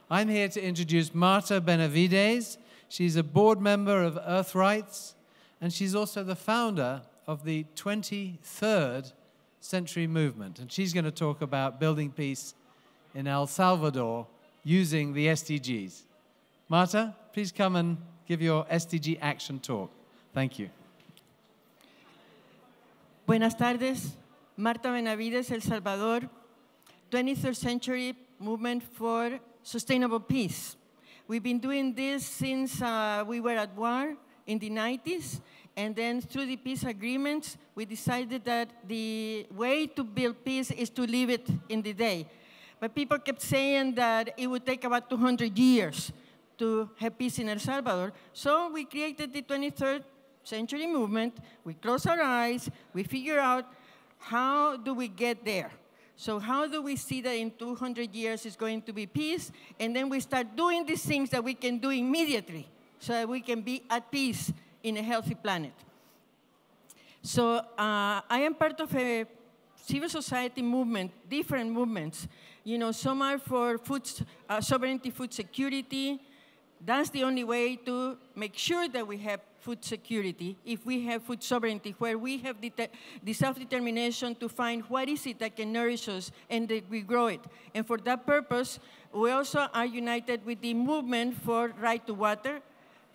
I'm here to introduce Marta Benavides. She's a board member of Earth Rights, and she's also the founder of the 23rd Century Movement. And she's going to talk about building peace in El Salvador using the SDGs. Marta, please come and give your SDG action talk. Thank you. Buenas tardes. Marta Benavides, El Salvador, 23rd Century Movement for Sustainable Peace. We've been doing this since we were at war in the 90s, and then through the peace agreements, we decided that the way to build peace is to live it in the day. But people kept saying that it would take about 200 years to have peace in El Salvador. So we created the 23rd Century Movement. We close our eyes, we figure out how do we get there. So how do we see that in 200 years is going to be peace? And then we start doing these things that we can do immediately so that we can be at peace in a healthy planet. So I am part of a civil society movement, different movements. You know, some are for food sovereignty, food security. That's the only way to make sure that we have food security, if we have food sovereignty, where we have the self-determination to find what is it that can nourish us and that we grow it. And for that purpose, we also are united with the movement for right to water,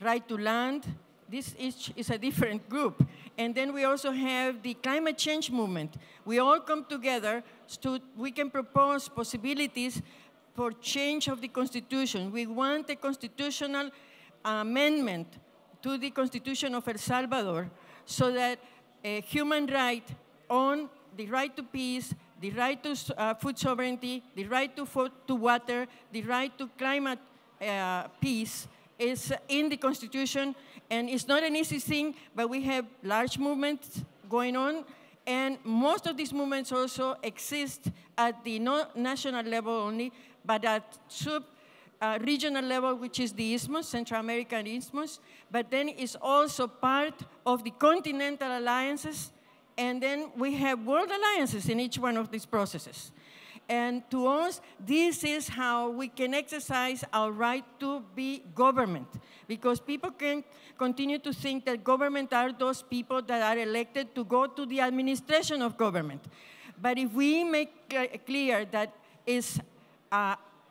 right to land. This is a different group. And then we also have the climate change movement. We all come together so we can propose possibilities for change of the Constitution. We want a constitutional amendment to the Constitution of El Salvador so that a human right on the right to peace, the right to food sovereignty, the right to water, the right to climate peace is in the Constitution. And it's not an easy thing, but we have large movements going on. And most of these movements also exist at the national level only, but at regional level, which is the Isthmus, Central American Isthmus, but then it's also part of the continental alliances, and then we have world alliances in each one of these processes. And to us, this is how we can exercise our right to be government, because people can continue to think that government are those people that are elected to go to the administration of government. But if we make clear that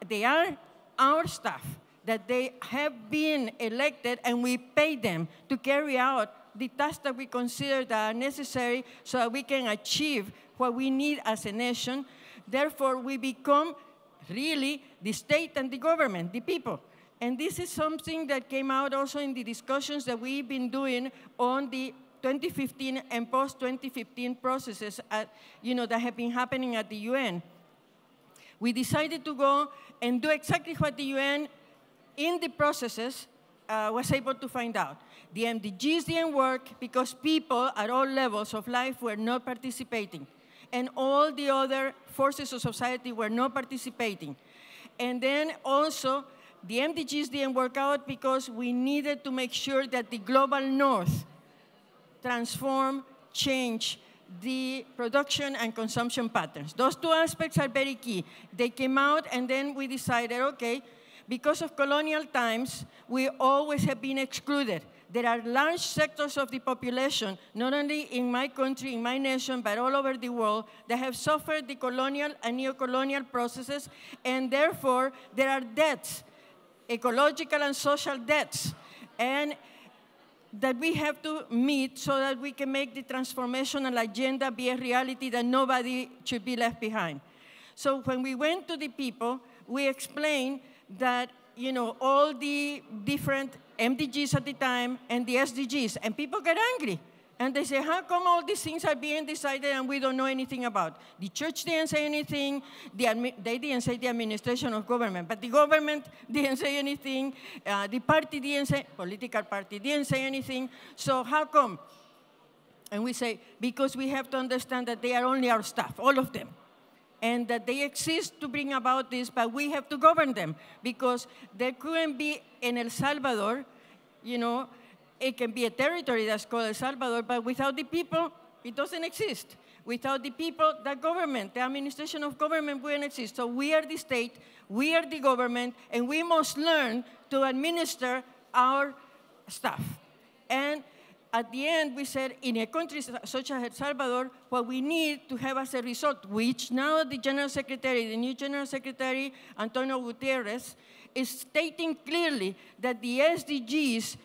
they are our staff, that they have been elected and we pay them to carry out the tasks that we consider that are necessary so that we can achieve what we need as a nation. Therefore, we become really the state and the government, the people. And this is something that came out also in the discussions that we've been doing on the 2015 and post-2015 processes that have been happening at the UN. We decided to go and do exactly what the UN, in the processes, was able to find out. The MDGs didn't work because people at all levels of life were not participating. And all the other forces of society were not participating. And then also, the MDGs didn't work out because we needed to make sure that the global north transform, change, the production and consumption patterns. Those two aspects are very key. They came out, and then we decided, okay, because of colonial times, we always have been excluded. There are large sectors of the population, not only in my country, in my nation, but all over the world, that have suffered the colonial and neo-colonial processes, and therefore, there are debts, ecological and social debts, and that we have to meet so that we can make the transformational agenda be a reality that nobody should be left behind. So when we went to the people, we explained that, all the different MDGs at the time and the SDGs, and people get angry. And they say, how come all these things are being decided and we don't know anything about? The church didn't say anything. They didn't say the administration of government, but the government didn't say anything. The party didn't say, political party didn't say anything. So how come? And we say, because we have to understand that they are only our staff, all of them. And that they exist to bring about this, but we have to govern them. Because there couldn't be in El Salvador, it can be a territory that's called El Salvador, but without the people, it doesn't exist. Without the people, the government, the administration of government wouldn't exist. So we are the state, we are the government, and we must learn to administer our stuff. And at the end, we said, in a country such as El Salvador, what we need to have as a result, which now the General Secretary, the new General Secretary, Antonio Gutierrez, is stating clearly that the SDGs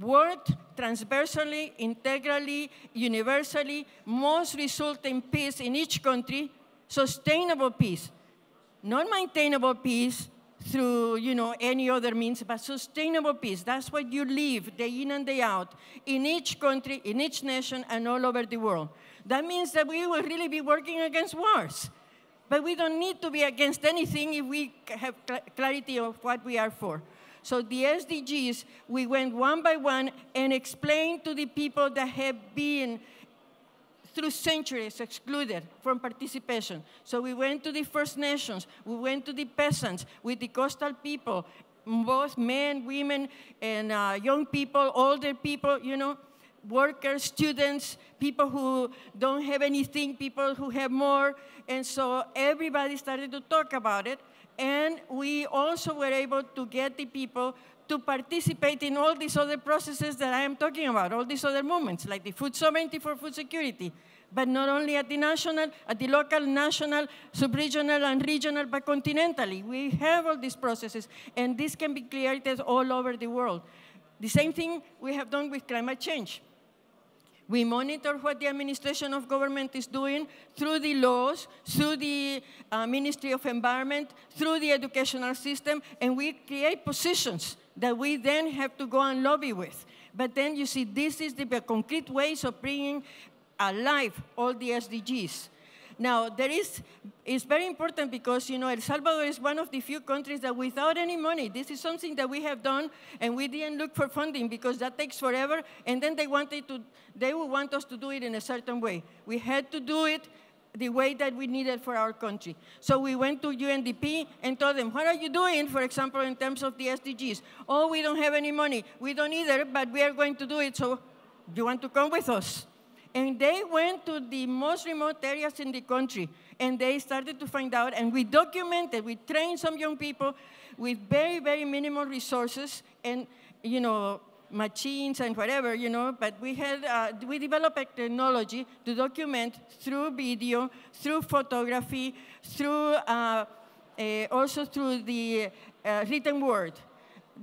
worked transversally, integrally, universally, must result in peace in each country, sustainable peace, not maintainable peace through any other means, but sustainable peace. That's what you live day in and day out in each country, in each nation, and all over the world. That means that we will really be working against wars. But we don't need to be against anything if we have clarity of what we are for. So the SDGs, we went one by one and explained to the people that have been through centuries excluded from participation. So we went to the First Nations, we went to the peasants, with the coastal people, both men, women, and young people, older people, workers, students, people who don't have anything, people who have more. And so everybody started to talk about it. And we also were able to get the people to participate in all these other processes that I am talking about, all these other movements, like the food sovereignty for food security, but not only at the national, at the local, national, sub-regional, and regional, but continentally. We have all these processes, and this can be created all over the world. The same thing we have done with climate change. We monitor what the administration of government is doing through the laws, through the Ministry of Environment, through the educational system, and we create positions that we then have to go and lobby with. But then you see, this is the concrete ways of bringing alive all the SDGs. Now, it's very important because, El Salvador is one of the few countries that without any money, this is something that we have done, and we didn't look for funding because that takes forever, and then they would want us to do it in a certain way. We had to do it the way that we needed for our country. So we went to UNDP and told them, what are you doing, for example, in terms of the SDGs? Oh, we don't have any money. We don't either, but we are going to do it, so do you want to come with us? And they went to the most remote areas in the country, and they started to find out, and we documented, we trained some young people with very, very minimal resources and, machines and whatever, but we developed a technology to document through video, through photography, through also through the written word.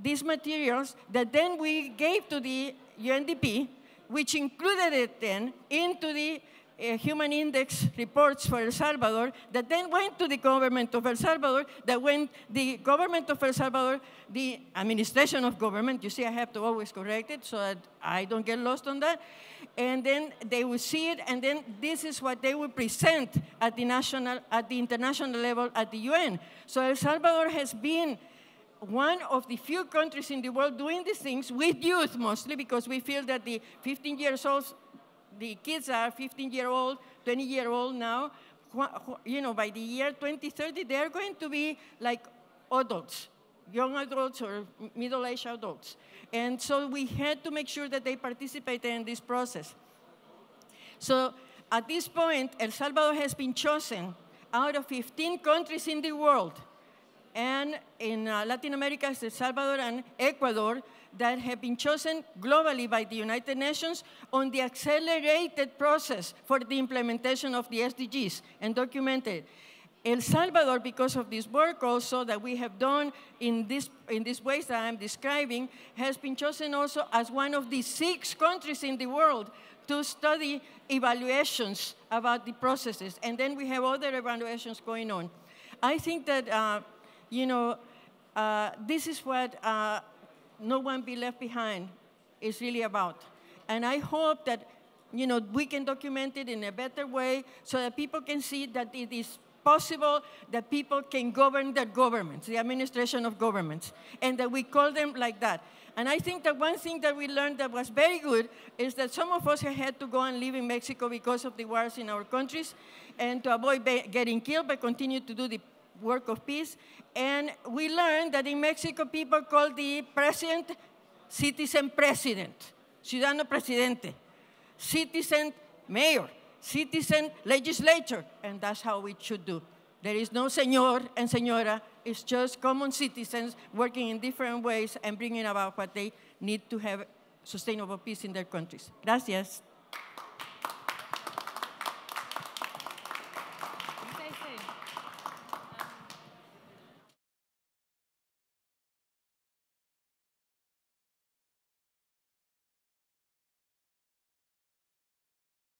These materials that then we gave to the UNDP, which included it then into the Human Index reports for El Salvador, that then went to the government of El Salvador, the government of El Salvador, the administration of government, you see I have to always correct it so that I don't get lost on that, and then they will see it, and then this is what they will present at the international level at the UN. So El Salvador has been one of the few countries in the world doing these things with youth mostly, because we feel that the 15 years old, the kids are 15-year-old, 20-year-old now. By the year 2030, they're going to be like adults, young adults or middle-aged adults. And so we had to make sure that they participated in this process. So at this point, El Salvador has been chosen out of 15 countries in the world, and in Latin America, it's El Salvador and Ecuador, that have been chosen globally by the United Nations on the accelerated process for the implementation of the SDGs and documented. El Salvador, because of this work also that we have done in these ways that I'm describing, has been chosen also as one of the 6 countries in the world to study evaluations about the processes. And then we have other evaluations going on. I think that this is what No One Be Left Behind is really about. And I hope that, we can document it in a better way so that people can see that it is possible that people can govern their governments, the administration of governments, and that we call them like that. And I think that one thing that we learned that was very good is that some of us have had to go and live in Mexico because of the wars in our countries, and to avoid getting killed, but continue to do the work of peace. And we learned that in Mexico, people call the president citizen president, ciudadano presidente, citizen mayor, citizen legislature, and that's how we should do. There is no señor and señora. It's just common citizens working in different ways and bringing about what they need to have sustainable peace in their countries. Gracias.